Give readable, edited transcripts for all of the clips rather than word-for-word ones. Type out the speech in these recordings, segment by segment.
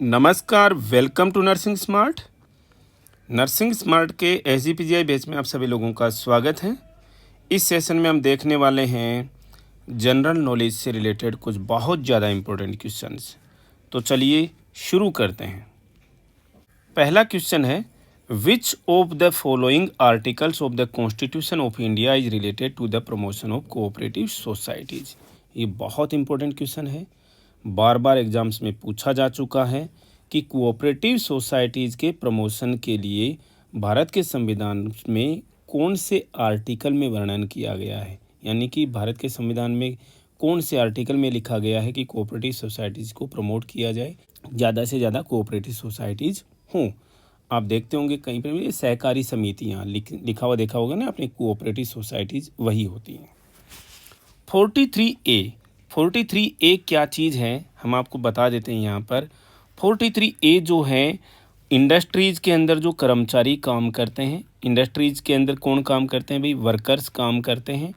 नमस्कार, welcome to nursing smart. Nursing smart के SGPGI batch में आप सभी लोगों का स्वागत है। इस सेशन में हम देखने वाले हैं जनरल नॉलेज से रिलेटेड कुछ बहुत ज़्यादा इम्पोर्टेंट क्वेश्चंस। तो चलिए शुरू करते हैं। पहला क्वेश्चन है, which of the following articles of the constitution of India is related to the promotion of cooperative societies. ये बहुत इंपॉर्टेंट क्वेश्चन है, बार बार एग्जाम्स में पूछा जा चुका है कि कोऑपरेटिव सोसाइटीज़ के प्रमोशन के लिए भारत के संविधान में कौन से आर्टिकल में वर्णन किया गया है, यानी कि भारत के संविधान में कौन से आर्टिकल में लिखा गया है कि कोऑपरेटिव सोसाइटीज़ को प्रमोट किया जाए, ज़्यादा से ज़्यादा कोऑपरेटिव सोसाइटीज़ हों। आप देखते होंगे कहीं पर भी सहकारी समितियाँ लिखा हुआ देखा होगा ना आपने, कोऑपरेटिव सोसाइटीज़ वही होती हैं। 43A क्या चीज़ है हम आपको बता देते हैं यहाँ पर। 43A जो है इंडस्ट्रीज़ के अंदर जो कर्मचारी काम करते हैं, इंडस्ट्रीज़ के अंदर कौन काम करते हैं भाई, वर्कर्स काम करते हैं।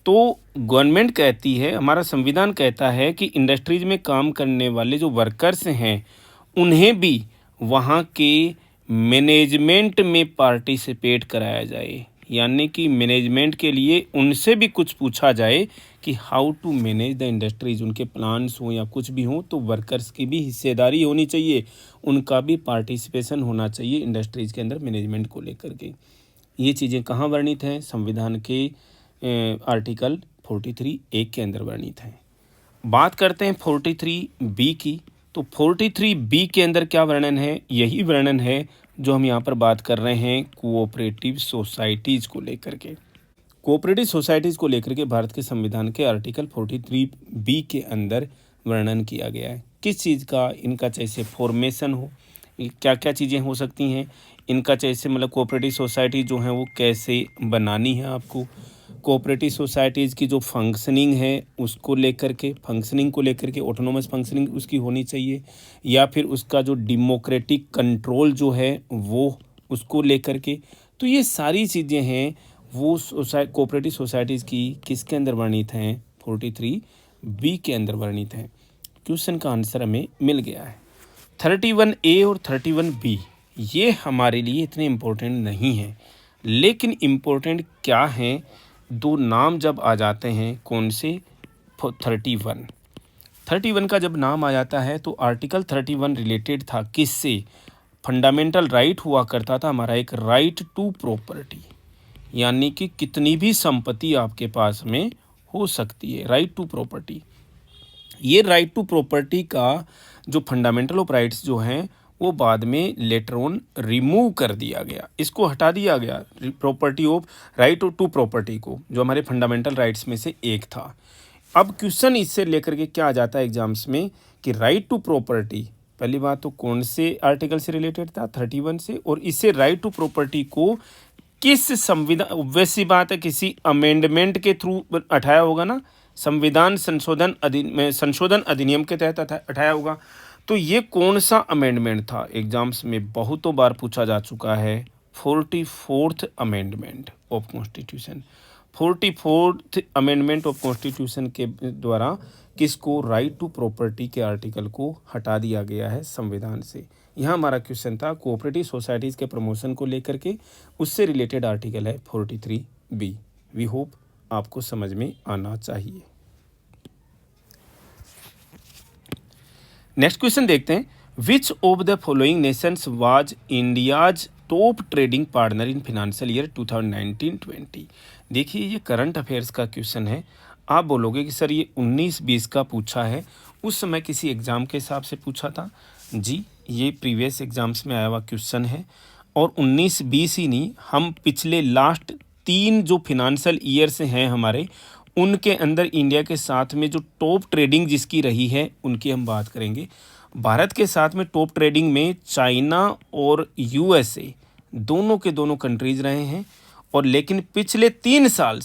तो गवर्नमेंट कहती है, हमारा संविधान कहता है कि इंडस्ट्रीज़ में काम करने वाले जो वर्कर्स हैं उन्हें भी वहाँ के मैनेजमेंट में पार्टिसिपेट कराया जाए, यानी कि मैनेजमेंट के लिए उनसे भी कुछ पूछा जाए कि how to manage the industries, उनके प्लान्स हो या कुछ भी हो तो वर्कर्स की भी हिस्सेदारी होनी चाहिए, उनका भी पार्टिसिपेशन होना चाहिए इंडस्ट्रीज़ के अंदर मैनेजमेंट को लेकर के। ये चीज़ें कहाँ वर्णित हैं, संविधान के आर्टिकल 43A के अंदर वर्णित हैं। बात करते हैं 43B की। तो 43B के अंदर क्या वर्णन है, यही वर्णन है जो हम यहाँ पर बात कर रहे हैं कोऑपरेटिव सोसाइटीज़ को लेकर के। कोऑपरेटिव सोसाइटीज़ को लेकर के भारत के संविधान के आर्टिकल 43B के अंदर वर्णन किया गया है। किस चीज़ का, इनका जैसे फॉर्मेशन हो, क्या क्या चीज़ें हो सकती हैं, इनका जैसे मतलब कोऑपरेटिव सोसाइटी जो है वो कैसे बनानी है आपको, कोऑपरेटिव सोसाइटीज़ की जो फंक्शनिंग है उसको लेकर के, फंक्शनिंग को लेकर के ऑटोनोमस फंक्शनिंग उसकी होनी चाहिए, या फिर उसका जो डेमोक्रेटिक कंट्रोल जो है वो उसको लेकर के। तो ये सारी चीज़ें हैं वो कोऑपरेटिव सोसाइटीज़ की किसके अंदर वर्णित हैं, 43B के अंदर वर्णित हैं। क्वेश्चन का आंसर हमें मिल गया है। 31A और 31B ये हमारे लिए इतने इम्पोर्टेंट नहीं हैं, लेकिन इम्पोर्टेंट क्या हैं, दो नाम जब आ जाते हैं कौन से, 31 का जब नाम आ जाता है तो आर्टिकल 31 रिलेटेड था किससे, फंडामेंटल राइट हुआ करता था हमारा एक, राइट टू प्रॉपर्टी, यानी कि कितनी भी संपत्ति आपके पास में हो सकती है, राइट टू प्रॉपर्टी। ये राइट टू प्रॉपर्टी का जो फंडामेंटल ऑफ राइट्स जो हैं वो बाद में लेटर ऑन रिमूव कर दिया गया, इसको हटा दिया गया, property of right to property को, जो हमारे फंडामेंटल राइट्स में से एक था। अब क्वेश्चन इससे लेकर के क्या आ जाता है एग्जाम्स में कि राइट टू प्रॉपर्टी, पहली बात तो कौन से आर्टिकल से रिलेटेड था, 31 से, और इससे राइट टू प्रॉपर्टी को किस संविधान, वैसी बात है किसी अमेंडमेंट के थ्रू हटाया होगा ना, संविधान संशोधन अधिनियम के तहत हटाया होगा। तो ये कौन सा अमेंडमेंट था, एग्जाम्स में बहुतों बार पूछा जा चुका है, 44th amendment of constitution. 44th amendment of constitution के द्वारा किसको, राइट टू प्रॉपर्टी के आर्टिकल को हटा दिया गया है संविधान से। यहाँ हमारा क्वेश्चन था कोऑपरेटिव सोसाइटीज़ के प्रमोशन को लेकर के, उससे रिलेटेड आर्टिकल है 43B। वी होप आपको समझ में आना चाहिए। नेक्स्ट क्वेश्चन देखते हैं, विच of the following Nations was India's top trading partner in financial year 2019-20। देखिए ये करंट अफेयर्स का क्वेश्चन है। आप बोलोगे कि सर ये 19-20 का पूछा है, उस समय किसी एग्ज़ाम के हिसाब से पूछा था। जी, ये प्रीवियस एग्ज़ाम्स में आया हुआ क्वेश्चन है, और 19-20 ही नहीं, हम पिछले लास्ट 3 जो फिनंशियल ईयर्स हैं हमारे, उनके अंदर इंडिया के साथ में जो टॉप ट्रेडिंग जिसकी रही है उनकी हम बात करेंगे। भारत के साथ में टॉप ट्रेडिंग में चाइना और USA दोनों के दोनों कंट्रीज़ रहे हैं, और लेकिन पिछले 3 साल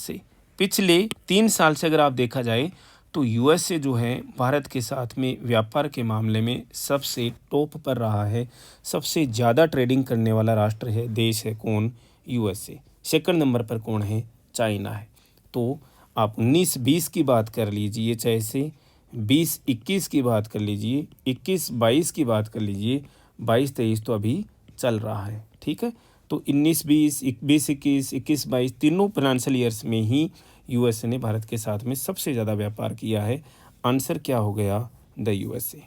से अगर आप देखा जाए तो USA जो है भारत के साथ में व्यापार के मामले में सबसे टॉप पर रहा है, सबसे ज़्यादा ट्रेडिंग करने वाला राष्ट्र है, देश है कौन, USA। सेकंड नंबर पर कौन है, चाइना है। तो आप 19-20 की बात कर लीजिए, जैसे 20-21 की बात कर लीजिए, 21-22 की बात कर लीजिए, 22-23 तो अभी चल रहा है, ठीक है। तो 19-20, 20-21, 21-22 तीनों फाइनेंशियल ईयर्स में ही यूएसए ने भारत के साथ में सबसे ज़्यादा व्यापार किया है। आंसर क्या हो गया? The USA.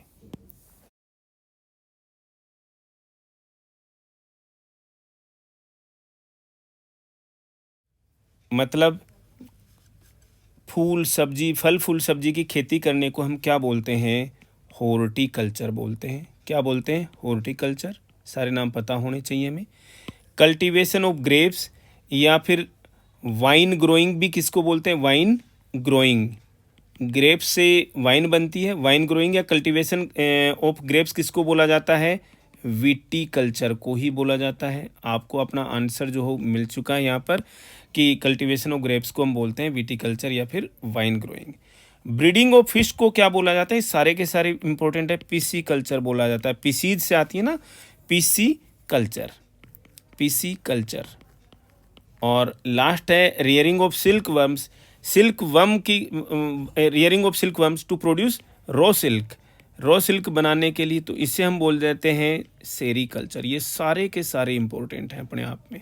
मतलब फूल सब्जी, फल फूल सब्जी की खेती करने को हम क्या बोलते हैं? हॉर्टिकल्चर बोलते हैं। क्या बोलते हैं? हॉर्टिकल्चर। सारे नाम पता होने चाहिए हमें। कल्टीवेशन ऑफ ग्रेप्स या फिर वाइन ग्रोइंग भी किसको बोलते हैं? Wine growing. ग्रेप्स से वाइन बनती है। वाइन ग्रोइंग या कल्टीवेशन ऑफ ग्रेप्स किसको बोला जाता है? विटीकल्चर को ही बोला जाता है। आपको अपना आंसर जो हो मिल चुका है यहाँ पर कि कल्टीवेशन ऑफ ग्रेप्स को हम बोलते हैं विटीकल्चर या फिर wine growing. Breeding of fish को क्या बोला जाता है? सारे के सारे इंपॉर्टेंट है। पीसी कल्चर बोला जाता है। पीसीज से आती है ना, पीसी कल्चर, पीसी कल्चर। और लास्ट है rearing of silk worms. Silk worm की rearing of silk worms to produce raw silk. Raw silk बनाने के लिए, तो इसे हम बोल देते हैं सेरीकल्चर। ये सारे के सारे इंपॉर्टेंट हैं अपने आप में।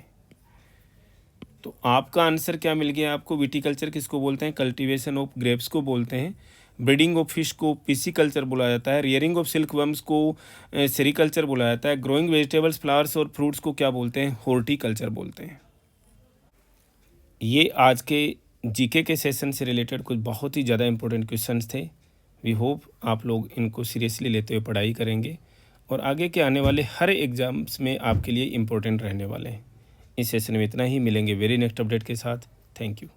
तो आपका आंसर क्या मिल गया आपको? विटीकल्चर किसको बोलते हैं? कल्टीवेशन ऑफ ग्रेप्स को बोलते हैं। ब्रीडिंग ऑफ फिश को पिसिकल्चर बोला जाता है। रियरिंग ऑफ सिल्क वर्म्स को सेरीकल्चर बोला जाता है। ग्रोइंग वेजिटेबल्स, फ्लावर्स और फ्रूट्स को क्या बोलते हैं? हॉर्टिकल्चर बोलते हैं। ये आज के जीके के सेशन से रिलेटेड कुछ बहुत ही ज़्यादा इंपॉर्टेंट क्वेश्चंस थे। वी होप आप लोग इनको सीरियसली लेते हुए पढ़ाई करेंगे और आगे के आने वाले हर एग्ज़ाम्स में आपके लिए इम्पोर्टेंट रहने वाले हैं। इस सेशन में इतना ही। मिलेंगे वेरी नेक्स्ट अपडेट के साथ। Thank you.